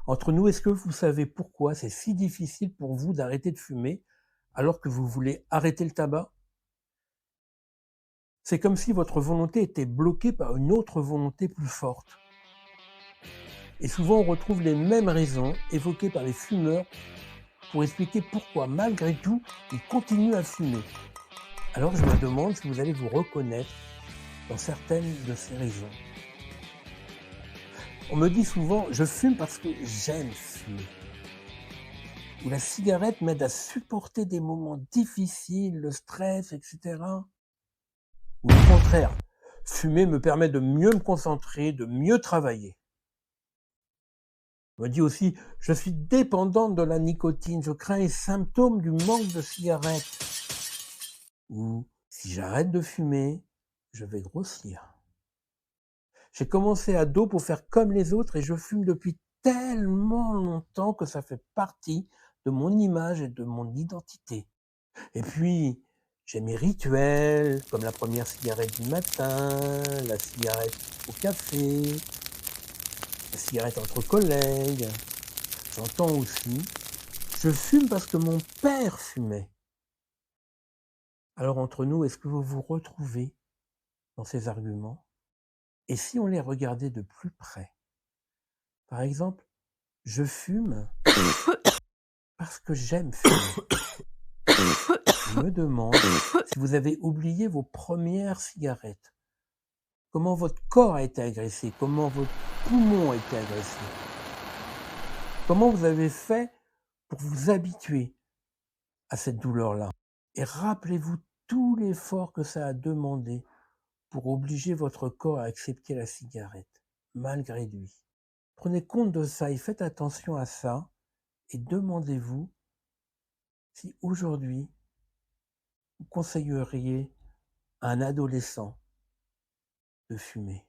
Entre nous, est-ce que vous savez pourquoi c'est si difficile pour vous d'arrêter de fumer alors que vous voulez arrêter le tabac? C'est comme si votre volonté était bloquée par une autre volonté plus forte. Et souvent, on retrouve les mêmes raisons évoquées par les fumeurs pour expliquer pourquoi, malgré tout, ils continuent à fumer. Alors, je me demande si vous allez vous reconnaître dans certaines de ces raisons. On me dit souvent, je fume parce que j'aime fumer. Ou la cigarette m'aide à supporter des moments difficiles, le stress, etc. Ou au contraire, fumer me permet de mieux me concentrer, de mieux travailler. On me dit aussi, je suis dépendante de la nicotine, je crains les symptômes du manque de cigarette. Ou si j'arrête de fumer, je vais grossir. J'ai commencé ado pour faire comme les autres et je fume depuis tellement longtemps que ça fait partie de mon image et de mon identité. Et puis, j'ai mes rituels, comme la première cigarette du matin, la cigarette au café, la cigarette entre collègues. J'entends aussi, je fume parce que mon père fumait. Alors entre nous, est-ce que vous vous retrouvez dans ces arguments? Et si on les regardait de plus près? Par exemple, je fume parce que j'aime fumer. Je me demande si vous avez oublié vos premières cigarettes. Comment votre corps a été agressé? Comment votre poumon a été agressé? Comment vous avez fait pour vous habituer à cette douleur-là? Et rappelez-vous tout l'effort que ça a demandé pour obliger votre corps à accepter la cigarette, malgré lui. Prenez compte de ça et faites attention à ça et demandez-vous si aujourd'hui vous conseilleriez à un adolescent de fumer.